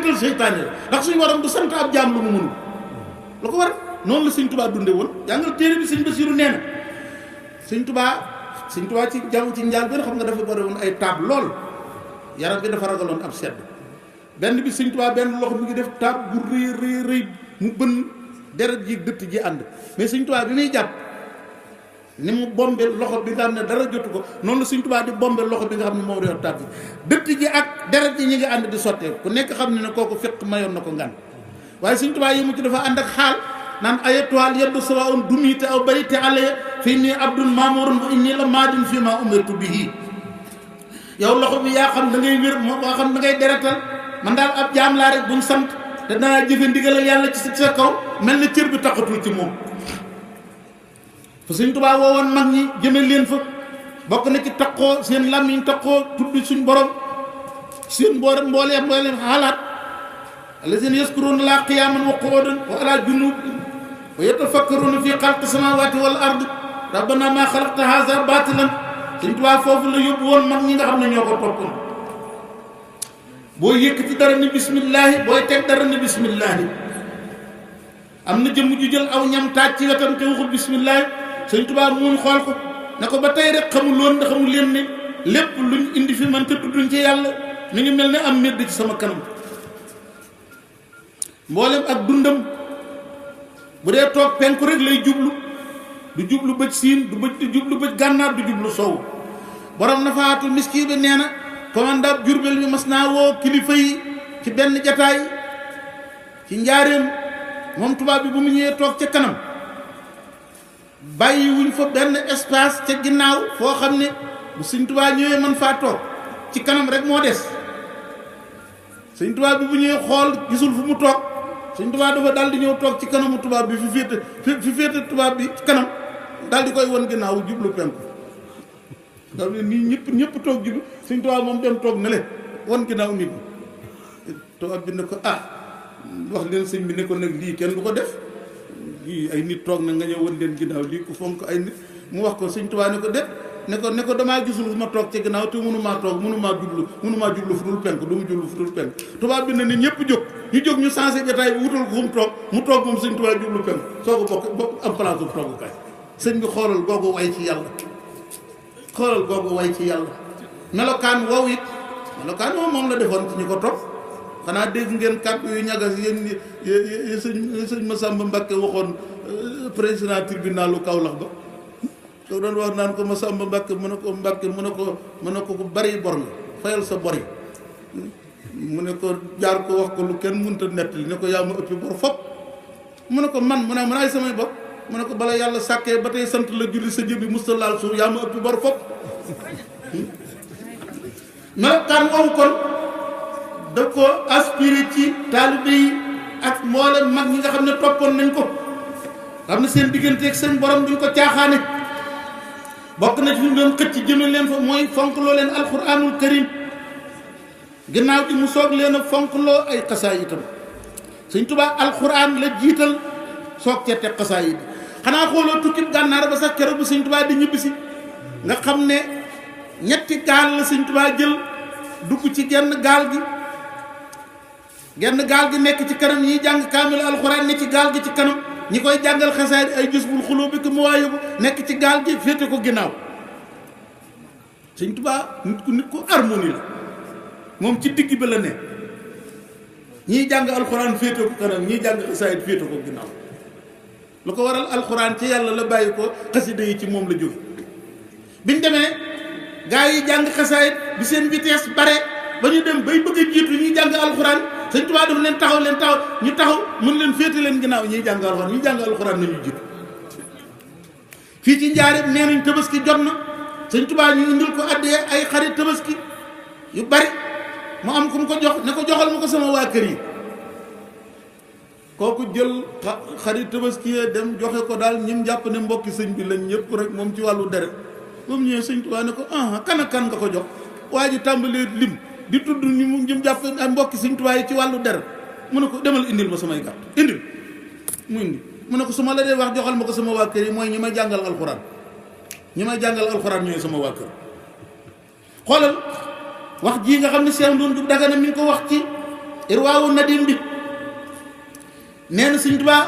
xetal seytaane la ndax suñu waram du sant ab jaam lu mu mënul lu ko war noonu la sëñ Tuubaa dunde woon jàngal téere bi sëñ Basiru nee na sëñ Tuubaa ci jaww ci njaal benn xam nga dafa bari woon ay taab lool yaram bi dafa ragaloon ab sedd benn bi sëñ Tuubaa benn loxo mi ngi def taab bu rëy mu bën deret ji dëtt ji ànd mais sëñ Tuubaa bi muy jàpp ni mu bombe loxo bi nga xam ne dara jotu ko noonu la sëñ Tuubaa di bombe loxo bi nga xam ne moom yor taab bi dëtt ji ak deret ji ñi ngi ànd di sottee ku nekk xam ne kooku fiq mayoon na ko ngan waaye sëñ Tuubaa yi mu ci dafa ànd ak xaal naan ayatuwal yeddu sawaun dumite aw bayte alaya fii nii abdul mamourun wa inni la maadin fii ma umirtu bihi yow loxo bi yaa xam da ngay wér moo xam da ngay deretal man daal ab jaam laa rek buñ sant te danaa jëfe ndigalal yàlla ci sa kaw mel na cër bi taxatul ci moom fa sëñ Tuubaa woowoon mag ñi jëme leen fa bokk na ci taqoo seen làmmiñ taqoo tudd suñ borom seen mbooleem xalaat allazina yaskuruna la qiyaman wa qu'udan wa ala junub wa yatafakkaruna fi xalqi samawati wal ard rabbana ma xalaqta haza batilan sëñ Tuubaa foofu la yóbbu woon mag ñi nga xam ne ñoo ko toppoon boo yëkkati dara ni bismillahi booy teg dara ni bismillahi am na jëmm ju jël aw ñam taaj ci wetam te waxul bismillahi sëñ Tuubaa mun xool ko ne ko ba tey rek xamul leen ne lépp luñ indi fi man te tudduñ ci yàlla mi ngi mel ne am medd ci sama kanam mboolem ak dundam bu dee toog penku rek lay jublu du jublu bëj siin du jublu bëj gànnaar du jublu sow borom nafaatu miski bi nee na commandant Jurbel bi mas naa woo kilifa yi ci benn jataay ci njaareem moom tubaab bi bu mu ñëwee toog ca kanam bàyyi wuñ fa benn espace ca ginnaaw foo xam ne bu sëñ Tuubaa ñëwee mën faa toog ci kanam rek moo des sëñ tubaab bi bu ñëwee xool gisul fu mu toog sëñ tubaab dafa daal di ñëw toog ci kanamu tubaab bi fi féete tubaab bi ci kanam daal di koy won ginnaaw jublu penku nga ne nii ñëpp toog jublu sëñ tubaab moom dem toog ne le won ginnaaw nit ñi tubaab bi ne ko wax leen sëñ bi ne ko nag lii kenn du ko def lii ay nit toog na nga ñëw won leen ginnaaw lii ku fonk ay nit mu wax ko sëñ tubaab ne ko déet ne ko damaa gisul fu ma toog ci ginnaaw te mënumaa jublu fu dul penk du mu jublu fu dul penk tubaab bi ne ni ñëpp jóg ñu sensé jotaay bi wutal ko fu mu toog moom sëñ tubaab jublu penk soo ko bokk am place bu toogukaay sëñ bi xoolal googu way ci yàlla melokaan wow it melokaan moom la defoon ci ñu ko topp xanaa dégg ngeen kàddu yu ñagas yéen sëñ Massamba Mbacké waxoon président tribunalu Kaolack ba soo doon wax naan ko Massamba Mbacké mu ne ko ku bari bor nga fayal sa bor yi mu ne ko jaar ko wax ko lu kenn mënta nettali ne ko yaa ma ëppi bor fop mu ne ko man ay samay bor mu ne ko bala yàlla sàkkee ba tey sant la julli sa jëbi musta laal suuf yaa ma ëppi bor fop melokaan woowu kon da ko aspiré ci taalibe yi ak mboolem mag ñi nga xam ne toppoon nañ ko xam ne seen digganteeg seen borom duñ ko caaxaane bokk na ci ñu doon xëcc jëme leen fa mooy fonkloo leen alquranul karim ginnaaw bi mu soog leen a fonkloo ay xasaay itam sëñ Tuubaa alquran la jiital soog cee teg xasaay yi xanaa xooloo tukkib gànnaar ba sax keroog bu sëñ Tuubaa di ñibbisi nga xam ne ñetti gaal la sëñ Tuubaa jël dugg ci genn gaal gi nekk ci kanam ñiy jàng kaamil alquran ne ci gaal gi ci kanam ñi koy jàngal xasaay ay Jazbul Xuluub bi mu waayu bu nekk ci gaal gi féete ko ginnaaw sëñ Tuubaa nit ku harmonie la moom ci digg bi la ne ñiy jàng alxuraan féete ko kanam ñiy jàng xasaay féete ko ginnaaw lu ko waral alxuraan ci yàlla la bàyyi ko xasida yi ci moom la jóge biñ demee gaa yi jàng xasaay bi seen vitesse bare ba ñu dem bay bëgg a jiitu ñuy jàng alxuraan sëñ Tuubaa dafa leen taxaw ñu taxaw mën leen féete leen ginnaaw ñuy jàng alxuraan nañu jiitu fii ci njaareem nee nañ tabaski jot na sëñ Tuubaa ñu indil ko addee ay xarit tabaski yu bari mu am ku mu ko jox ne ko joxal ma ko sama waa kër yi kooku jël xarit tabaski dem joxe ko daal ñim jàpp ne mbokki sëñ bi lañ ñëpp rek moom ci wàllu deret ba mu ñëwee sëñ Tuubaa ne ko kan ak kan nga ko jox waa ji tàmbalee lim di tudd ñim jàpp ay mbokki sëñ Tuubaa yi ci wàllu deret mu ne ko demal indil ma samay gàtt indil mu indi mu ne ko su ma la dee wax joxal ma ko sama waa kër yi mooy ñi may jàngal alxuraan ñooy sama waa kër xoolal wax jii nga xam ne Cheikh Ndour Dagana mi ngi ko wax ci irwaawu nadim bi nee na Sëñ Tuubaa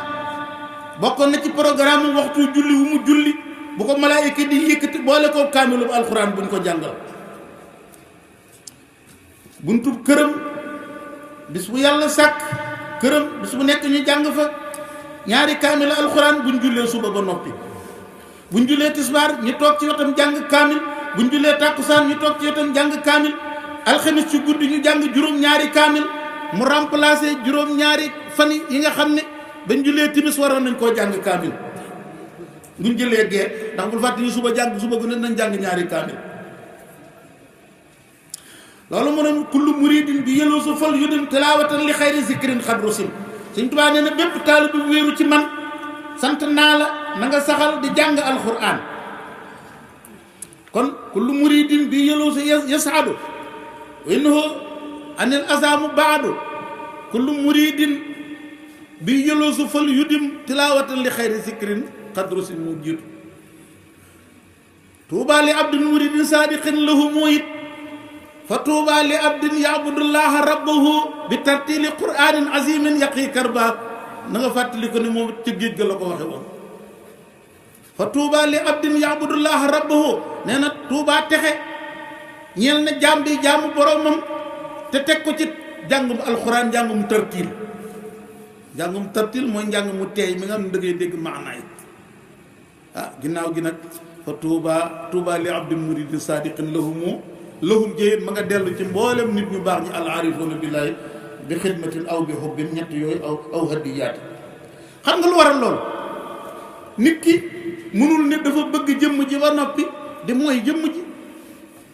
bokkoon na ci programme waxtu julli wu mu julli bu ko malaayika di yëkkati boole ko kaamilu bu alxuraan buñ ko jàngal buntu këram bis bu yàlla sàkk këram bis bu nekk ñu jàng fa ñaari kaamilu alxuraan buñ jullee suba ba noppi buñ jullee tisbaar ñu toog ci wetam jàng kaamil buñ jullee tàkkusaan ñu toog ci wetam jàng kaamil alxamis ci guddi ñu jàng juróom-ñaari kaamil mu remplacé juróom-ñaari fan yi nga xam ne bañ jullee timis waroon nañ koo jàng kaamil buñ jëlee gee ndax bul fàtte ni suba gu ne nañ jàng ñaari kaamil loolu mu ne kullu muridin bi yëloo sa fal yu dem tilaawatan li xayri zikrin xadru sim Sëñ Tuubaa nee na bépp taalibe bu wéeru ci man sant naa la na nga saxal di jàng alquran kon kullu muridin bi yëloo sa yasaadu wa innahu anil azamu baadu kullu muridin bi yëloo sa fal yu dem tilaawatan li xayri zikrin xadru sim mu jiitu tuuba li abdin muridin saadiqin lahu muhit fa tuuba li abdin yaabudullaha rabbahu bi tartili quranin azimin yaqi karba na nga fàttali ko ni moom ca géej ga la ko waxe woon fa tuuba li abdin yaabudullaha rabbahu nee na tuuba texe ñeel na jaam bi jaamu boromam te teg ko ci jàngum alxuraan njàngum tartil mooy njàng mu teey mi nga xam ne da ngay dégg maanaay ginnaaw gi nag fa tuuba li abdin muridin sadiqin lahum jéyét ma nga dellu ci mboolem nit ñu baax ñi al aarifuuna billaahi bi xidmatin aw bi xubbin ñett yooyu aw hadiyaati xam nga lu waral lool nit ki mënul ne dafa bëgg jëmm ji ba noppi di mooy jëmm ji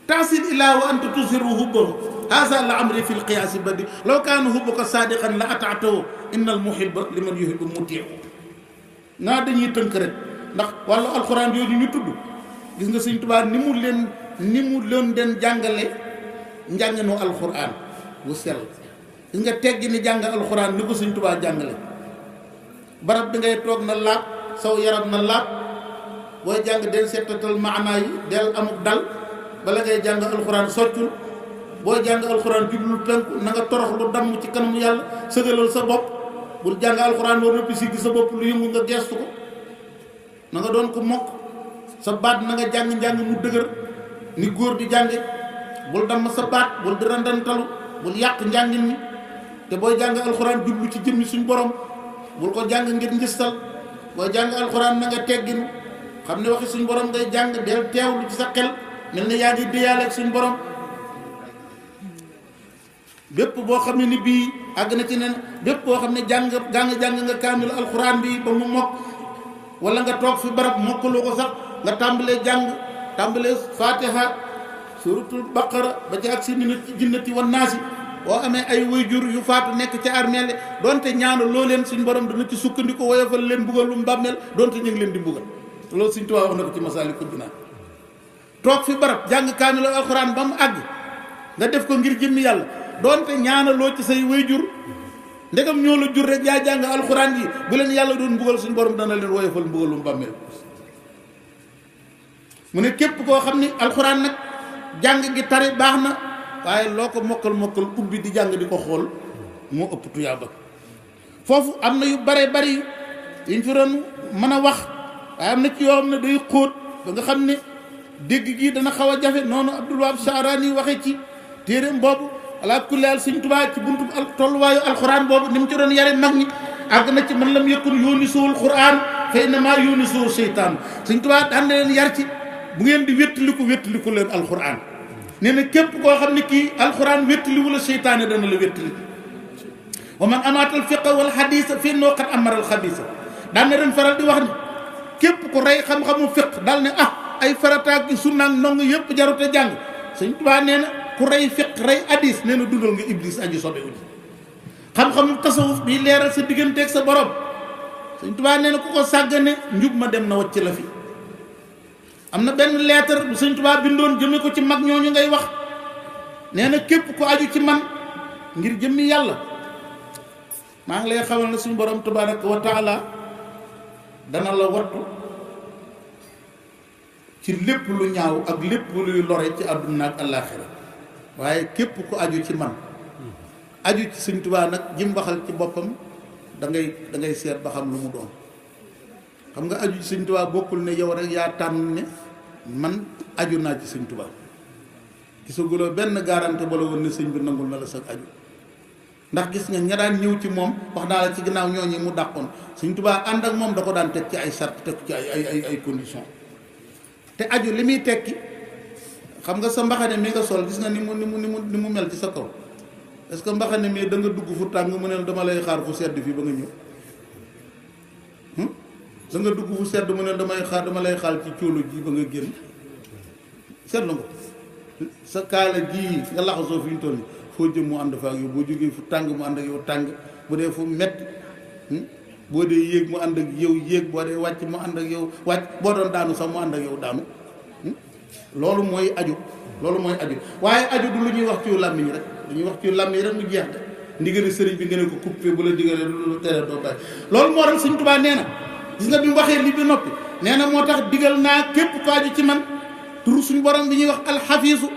taasil ilaa wa anta tusiru hubbahu haasa la amri fi lqiyaasi badi law kaana hubbuka saadiqan la ataatahu inna al muhibba liman yuhibbu mutiu naa dañuy tënk rek ndax wàllu alxuraan yooyu ñu tudd gis nga Sëñ Tuubaa ni mu leen den jàngale njànginu alxuraan bu sell gis nga teggi ni jàng alxuraan ni ko Sëñ Tuubaa jàngale barab bi ngay toog na laab saw yaram na laab booy jàng del seetatal maanaa yi del amuk dal bala ngay jàng alxuraan soccul booy jàng alxuraan jublul penku na nga torox lu damm ci kanamu yàlla sëgalal sa bopp bul jàng alxuraan war noppi siggi sa bopp lu yëngu nga geestu ko na nga doon ko mokk sa baat na nga jàng mu dëgër ni góor di jànge bul damm sa baat bul di randantalu bul yàq njàngin mi te booy jàng alxuraan jublu ci jëmmi suñ borom bul ko jàng ngir ngistal booy jàng alxuraan na nga tegginu xam ne waxi suñ borom ngay jàng del teewlu ci sa xel mel ne yaa ngi déyaale ak suñ borom bépp boo xam ne ni bii àgg na ci nen bépp boo xam ne jàng nga kaamilu alxuraan bi ba mu mokk wala nga toog fi barab mokkaloo ko sax nga tàmbalee fatiha suratul baqara ba ci ak si minute ci jinnati wan naasi boo amee ay waajur yu faatu nekk ca armeel donte ñaanu loo leen suñ borom dana ci sukkandiku woyofal leen mbugal lu mbàmmeel donte ñu ngi leen di mbugal loolu Sëñ Tuubaa wax na ko ci Masaalikul Jinaan toog fi barab jàng kaamilu alxuraan ba mu àgg nga def ko ngir jëmmi yàlla donte ñaanaloo ci say waajur ndegam ñoo la jur rek yaa jàng alxuraan yi bu leen yàlla doon mbugal suñ borom dana leen woyofal mbugal lu mbàmmeel mu ne képp koo xam ni alxuraan nag jàng gi tari baax na waaye loo ko mokkal ubbi di jàng di ko xool moo ëpp tuyaaba foofu am na yu bare bari yuñ fi doon mën a wax waaye am na ci yoo xam ne day xóot ba nga xam ne dégg gi dana xaw a jafe noonu Abdul Wahab Sha'rani waxee ci téeréem boobu ala kulli haal Sëñ Tuubaa ci buntu tolluwaayu alxuraan boobu ni mu ci doon yare mag ñi àgg na ci man lam yakun yuunisuwul quraan fa innamaa yuunisuhu seytaan Sëñ Tuubaa daan na leen yar ci bu ngeen di wéttaliku leen alxuraan nee na képp koo xam ne kii alxuraan wéttali wala seytaane dana la wéttali wa man amaatal fiqa wal xadiisa fi noo xat amaral xadiisa daan na leen faral di wax ni képp ku rey xam-xamu fiq daal ne ay farataak gi sunnaak ndong yëpp jarute jàng Sëñ Tuubaa nee na ku rey fiq rey hadis nee na dundal nga iblis aji sobe uji xam-xamu tasawuf bi leeral sa digganteeg sa borom Sëñ Tuubaa nee na ku ko sàggane njub ma dem na wacc la fi am na benn lettre bu Sëñ Tuubaa bindoon jëme ko ci mag ñooñu ngay wax nee na képp ku aju ci man ngir jëmmi yàlla maa ngi lay xamal ne suñu borom tabaraka wa taala dana la wattu ci lépp lu ñaaw ak lépp luy lore ci àdduna ak àllaaxira waaye képp ku aju ci man aju ci Sëñ Tuubaa nag jim waxal ci boppam da ngay seet ba xam lu mu doon. xam nga aju ci Sëñ Tuubaa bokkul ne yow rek yaa tànn ne man aju naa ci Sëñ Tuubaa gisaguloo benn garantie ba la woon ne sëñ bi nangul na la sa aju. ndax gis nga ña daan ñëw ci moom wax naa la ci ginnaaw ñooñu mu dàqoon Sëñ Tuubaa ànd ak moom da ko daan teg ci ay sart teg ci ay conditions te aju li muy tekki xam nga sa mbaxane mi nga sol gis nga ni mu mel ci sa kaw est-ce que mbaxane mi da nga dugg fu tàng mu ne dama lay xaar fu sedd fii ba nga ñëw da nga dugg fu sedd mu ne dama lay xaar ci cóolo ji ba nga génn seetlu nga sa kaala ji nga laxasoo fi ñu toll nii foo jëm mu ànd fa ak yow boo jógee fu tàng mu ànd ak yow tàng bu dee fu metti boo dee yéeg mu ànd ak yow yéeg boo dee wàcc mu ànd ak yow wàcc boo doon daanu sax mu ànd ak yow daanu loolu mooy aju waaye aju du lu ñuy wax ci làmmiñ rek dañuy wax ci làmmiñ rek mu jeex de ndigali sëriñ bi nga ne ko coupé bu la digalee lu tere doo bàyyi loolu moo tax Sëñ Tuubaa nee na gis nga bi mu waxee li bi noppi nee na moo tax digal naa képp ko aju ci man turu suñu borom bi ñuy wax alxafiisu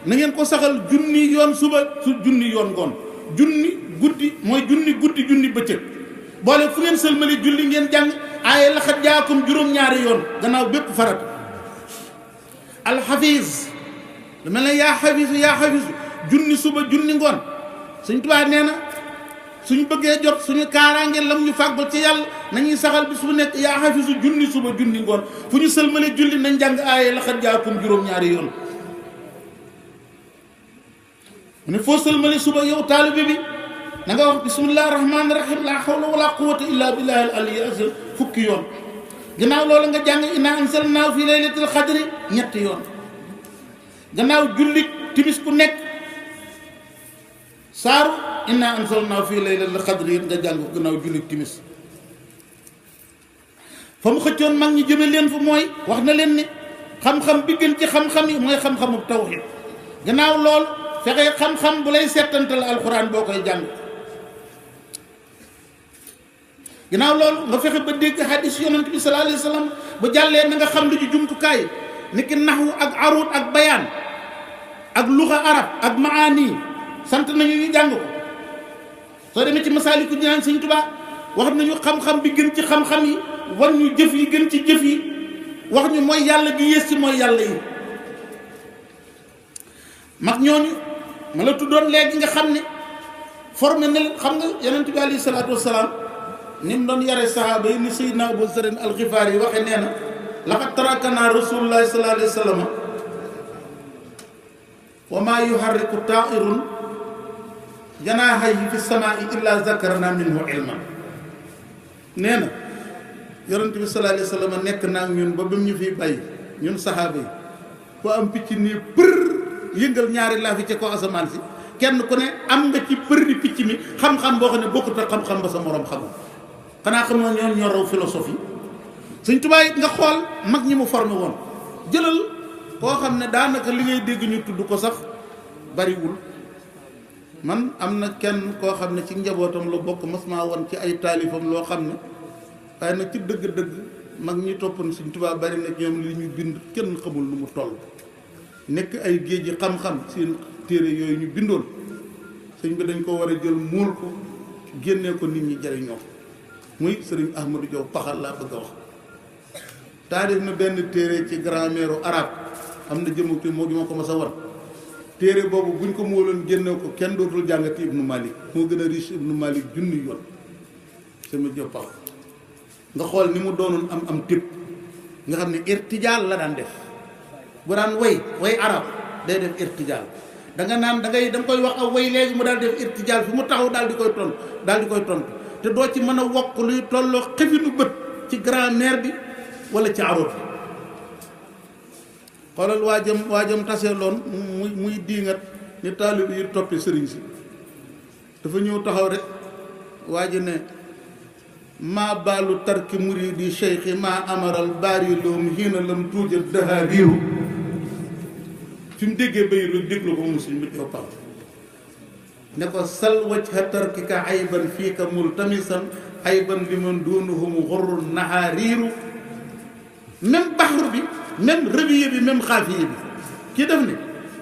na ngeen ko saxal junni yoon suba junni yoon ngoon junni guddi mooy junni guddi junni bëccëg boole fu ngeen sëlmali julli ngeen jàng aaye laxat jaakum juróom-ñaari yoon gannaaw bépp farat alxafiis lu mel ne yaa xafiisu junni suba junni ngoon Sëñ Tuubaa nee na suñu bëggee jot suñu kaaraange lam ñu fàggul ci yàlla nañuy saxal bis bu nekk yaa xafiisu junni suba junni ngoon fu ñu sëlmali julli nañ jàng aaye laxat jaakum juróom-ñaari yoon mu ne foo sëlmali suba yow taalibe bi na nga wax bismillahi rahmaani rahim laa hawla wala quwwata illa billahi al aliyyil azim fukki yoon gannaaw loolu nga jàng inna anzalnaahu fi laylatil qadri ñetti yoon gannaaw julli timis ku nekk saaru inna anzalnaahu fi laylatil qadri nga jàng ko gannaaw julli timis fa mu xëccoon mag ñi jëme leen fa mooy wax na leen ni xam-xam bi gën ci xam-xam yi mooy xam-xamu tawhid gannaaw loolu fexe xam-xam bu lay settantal alxuraan boo koy jàng ginnaaw loolu nga fexe ba dégg hadis yonent bi sallallahu alayhi wa sallam bu jàllee na nga xam lu ci jumtukaay ni ki naxwu ak arut ak bayaan ak luxa arab ak maani sant nañu ñu jàng ko soo demee ci Masaalikul Jinaan Sëñ Tuubaa wax nañu xam-xam bi gën ci xam-xam yi war ñu jëf yi gën ci jëf yi wax ñu mooy yàlla gi yées ci mooy yàlla yi mag ñooñu ma la tuddoon léegi nga xam ne formé na leen xam nga yonent bi alayhi salaatu wasalaam ni mu doon yare sahaaba yi ni Seydina Abu Zarrin al-Xifaari yi waxee nee na laqad tarakana rasulullahi sallallahu alayhi wa sallam wa maa yuharriku taa'irun janaahayi fi samaa'i illa zakarna minhu ilman nee na yonent bi sallallahu alayhi wa sallam nekk naa ñun ba mu ñu fiy bàyyi ñun sahaaba yi ku am picc nii për yëngal ñaari laa fi ca ko asamaan si kenn ku ne am nga ci përdi picc mi xam-xam boo xam ne bokkut ak xam-xam ba sa moroom xamul xanaa xam nga ñoo raw philosophie Sëñ Tuubaa it nga xool mag ñi mu formé woon jëlal koo xam ne daanaka li ngay dégg ñu tudd ko sax bariwul man am na kenn koo xam ne ci njabootam la bokk mas maa woon ci ay taalifam loo xam ne waaye nag ci dëgg-dëgg mag ñi toppoon Sëñ Tuubaa bari na ñoom li ñu bind kenn xamul lu mu toll nekk ay géej yi xam-xam seen téere yooyu ñu bindoon sëñ bi dañ ko war a jël muul ko génnee ko nit ñi jariñoo muy sëriñ Ahmadou Diaw Paxal laa bëgg a wax taarif na benn téere ci grammaire arabe am na jëmu moo gi ma ko mas a war téere boobu buñ ko móoloon génne ko kenn dootul jàngati Ibnu Malik moo gën a riche Ibnu Malik junni yoon sama Diaw Paxal nga xool ni mu doonoon am tëb nga xam ne irtijaal la daan def bu daan way arab day def irtijaal da nga naan da nga koy wax aw way léegi mu daal def irtijaal fi mu taxaw daal di koy tontu te doo ci mën a wokk luy tolloo xefinu bët ci grammaire bi wala ci arab bi xoolal waajam taseeloon muy diingat ni taalib yi toppi sëriñ si dafa ñëw taxaw rek waaji ne maa baalu tarki muridi cheikhi maa amaral baari loom xiina lam tuuja dahaabiru fi mu déggee bay lu déglu ko musul mit yow pam ne ko sal wajha tarkika ayban fiika multamisan ayban li man duunuhum xurru nahaariiru même baxru bi même rebiye bi même xaafiye bi kii def ne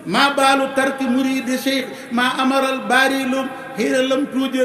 maa baalu tarki muridi cheikh maa amaral baari loom xiira lam tuuja